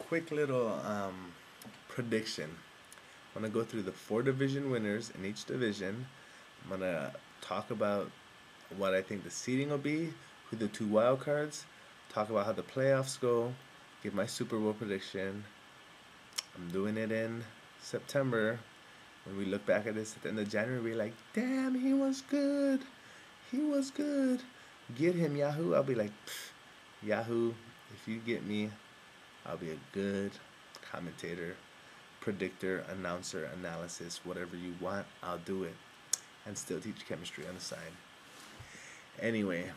quick little prediction. I'm gonna go through the four division winners in each division. I'm gonna talk about what I think the seeding will be, who the two wild cards, talk about how the playoffs go, give my Super Bowl prediction. I'm doing it in September. When we look back at this at the end of January, we're like, damn, he was good. He was good. Get him, Yahoo. I'll be like, Yahoo, if you get me, I'll be a good commentator, predictor, announcer, analysis, whatever you want, I'll do it. And still teach chemistry on the side. Anyway,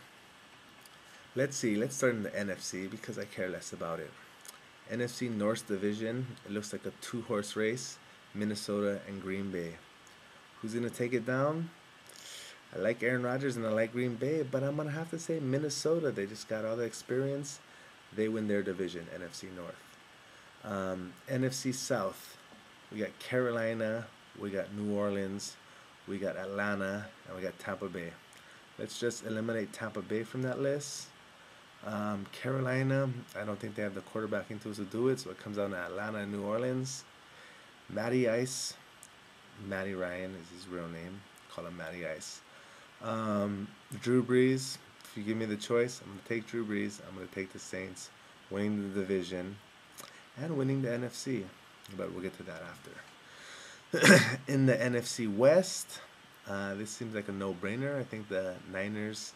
let's see. Let's start in the NFC because I care less about it. NFC North Division, it looks like a two-horse race, Minnesota and Green Bay. Who's going to take it down? I like Aaron Rodgers and I like Green Bay, but I'm going to have to say Minnesota. They just got all the experience. They win their division, NFC North. NFC South, we got Carolina, we got New Orleans, we got Atlanta, and we got Tampa Bay. Let's just eliminate Tampa Bay from that list. Carolina, I don't think they have the quarterbacking tools to do it, so it comes down to Atlanta and New Orleans. Matty Ice, Matty Ryan is his real name. Call him Matty Ice. Drew Brees, if you give me the choice, I'm going to take Drew Brees. I'm going to take the Saints, winning the division and winning the NFC. But we'll get to that after. In the NFC West, this seems like a no-brainer. I think the Niners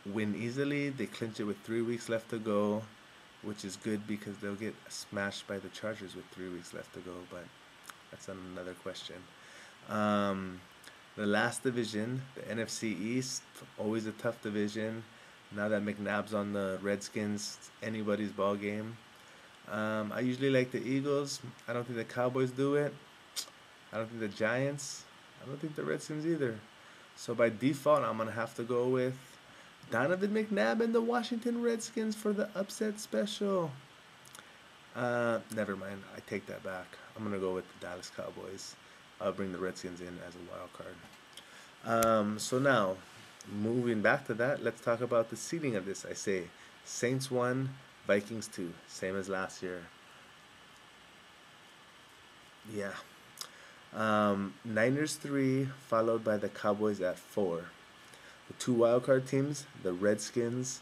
win easily. They clinch it with 3 weeks left to go, which is good because they'll get smashed by the Chargers with 3 weeks left to go, but that's another question. The last division, the NFC East, always a tough division. Now that McNabb's on the Redskins, it's anybody's ball game. I usually like the Eagles. I don't think the Cowboys do it. I don't think the Giants. I don't think the Redskins either. So by default, I'm going to have to go with Donovan McNabb and the Washington Redskins for the upset special. Never mind. I take that back. I'm going to go with the Dallas Cowboys. I'll bring the Redskins in as a wild card. So now, moving back to that, let's talk about the seeding of this. I say Saints 1, Vikings 2. Same as last year. Yeah. Niners 3, followed by the Cowboys at 4. The two wildcard teams, the Redskins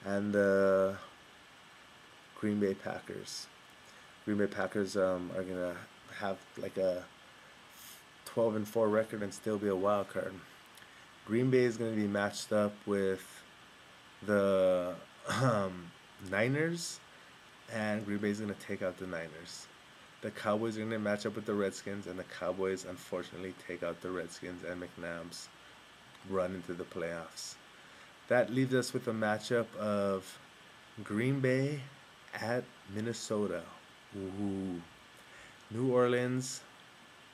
and the Green Bay Packers. Green Bay Packers are going to have like a 12-4 record and still be a wild card. Green Bay is going to be matched up with the Niners, and Green Bay is going to take out the Niners. The Cowboys are going to match up with the Redskins, and the Cowboys unfortunately take out the Redskins and McNabb's run into the playoffs. That leaves us with a matchup of Green Bay at Minnesota. Ooh. New Orleans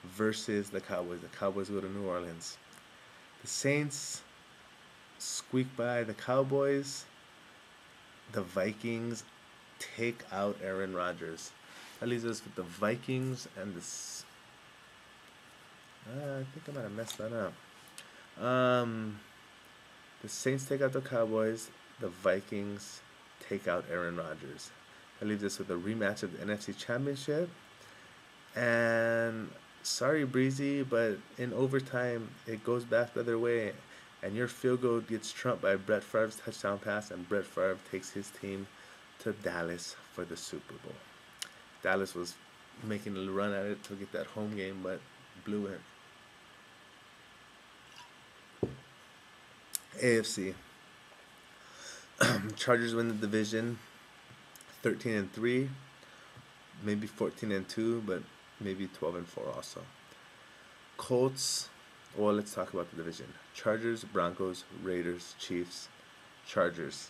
versus the Cowboys. The Cowboys go to New Orleans. The Saints squeak by the Cowboys. The Vikings take out Aaron Rodgers. That leaves us with the Vikings and the... I think I might have messed that up. The Saints take out the Cowboys. The Vikings take out Aaron Rodgers. That leaves us with a rematch of the NFC Championship. And sorry, Breezy, but in overtime, it goes back the other way. And your field goal gets trumped by Brett Favre's touchdown pass, and Brett Favre takes his team to Dallas for the Super Bowl. Dallas was making a run at it to get that home game, but blew it. AFC. Chargers win the division 13-3, maybe 14-2, but maybe 12-4 also. Colts, well, let's talk about the division. Chargers, Broncos, Raiders, Chiefs. Chargers.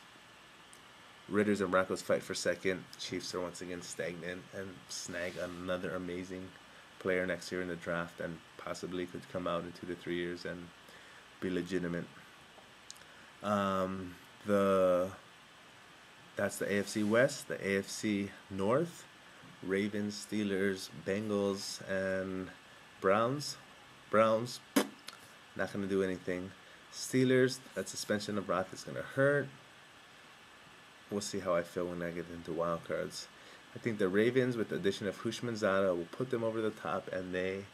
Raiders and Broncos fight for second. Chiefs are once again stagnant and snag another amazing player next year in the draft and possibly could come out in 2 to 3 years and be legitimate. That's the AFC West. The AFC North, Ravens, Steelers, Bengals, and Browns. Browns, not going to do anything. Steelers, that suspension of Brock is going to hurt. We'll see how I feel when I get into wild cards. I think the Ravens, with the addition of Hushmanzada, will put them over the top, and they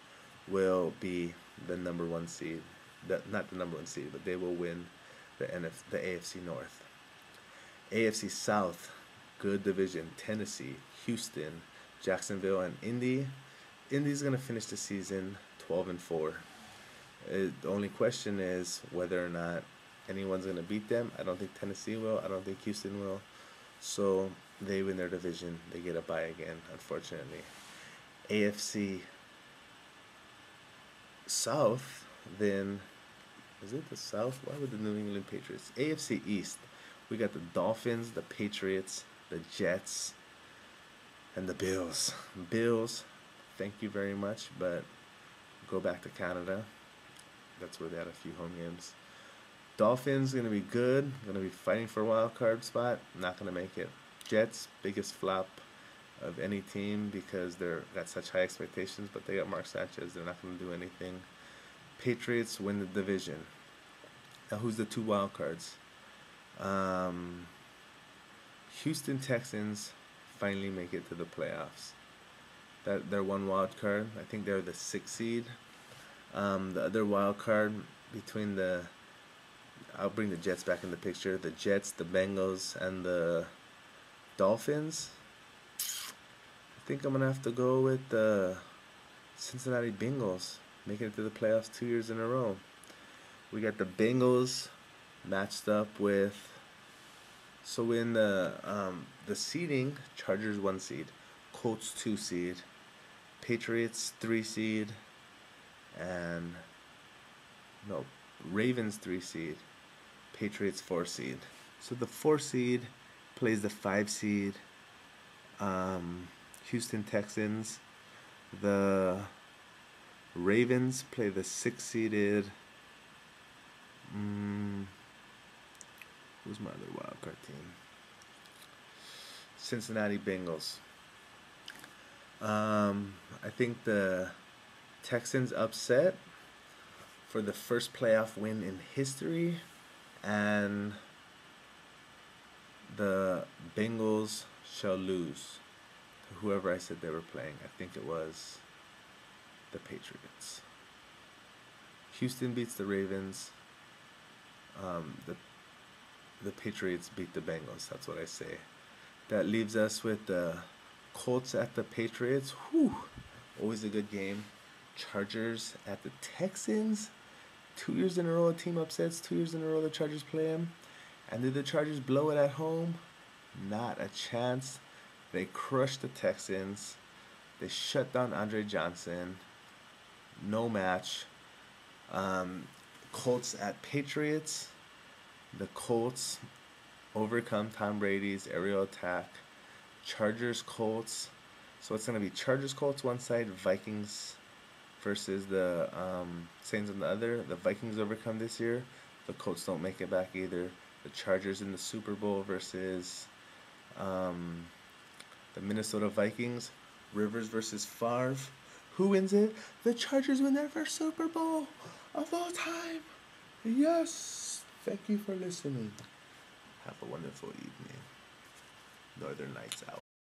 will be the number one seed. Not the number one seed, but they will win the AFC North. AFC South, good division. Tennessee, Houston, Jacksonville, and Indy. Indy's gonna finish the season 12-4. The only question is whether or not anyone's gonna beat them. I don't think Tennessee will. I don't think Houston will. So they win their division. They get a bye again, unfortunately. AFC South, then, is it the South? Why would the New England Patriots? AFC East, we got the Dolphins, the Patriots, the Jets, and the Bills. Bills, thank you very much, but go back to Canada. That's where they had a few home games. Dolphins going to be good. Going to be fighting for a wild card spot. Not going to make it. Jets, biggest flop of any team because they're got such high expectations, but they got Mark Sanchez. They're not going to do anything. Patriots win the division. Now, who's the two wild cards? Houston Texans finally make it to the playoffs. They're one wild card. I think they're the 6th seed. The other wild card between I'll bring the Jets back in the picture. The Jets, the Bengals, and the Dolphins. I think I'm going to have to go with the Cincinnati Bengals, making it to the playoffs 2 years in a row. We got the Bengals matched up with, so in the seeding, Chargers 1 seed, Colts 2 seed, Patriots 3 seed, and Ravens 3 seed, Patriots 4 seed. So the 4 seed plays the 5 seed, Houston Texans. The Ravens play the 6 seeded. Who's my other wild card team? Cincinnati Bengals. I think the Texans upset for the first playoff win in history, and the Bengals shall lose to whoever I said they were playing. I think it was the Patriots. Houston beats the Ravens. The Patriots beat the Bengals. That's what I say. That leaves us with the Colts at the Patriots. Whew. Always a good game. Chargers at the Texans. 2 years in a row a team upsets. 2 years in a row the Chargers play them. And did the Chargers blow it at home? Not a chance. They crushed the Texans. They shut down Andre Johnson. No match. Colts at Patriots. The Colts overcome Tom Brady's aerial attack. Chargers, Colts. So it's going to be Chargers, Colts one side, Vikings versus the Saints on the other. The Vikings overcome this year. The Colts don't make it back either. The Chargers in the Super Bowl versus the Minnesota Vikings. Rivers versus Favre. Who wins it? The Chargers win their first Super Bowl of all time. Yes. Thank you for listening. Have a wonderful evening. Northern Nights out.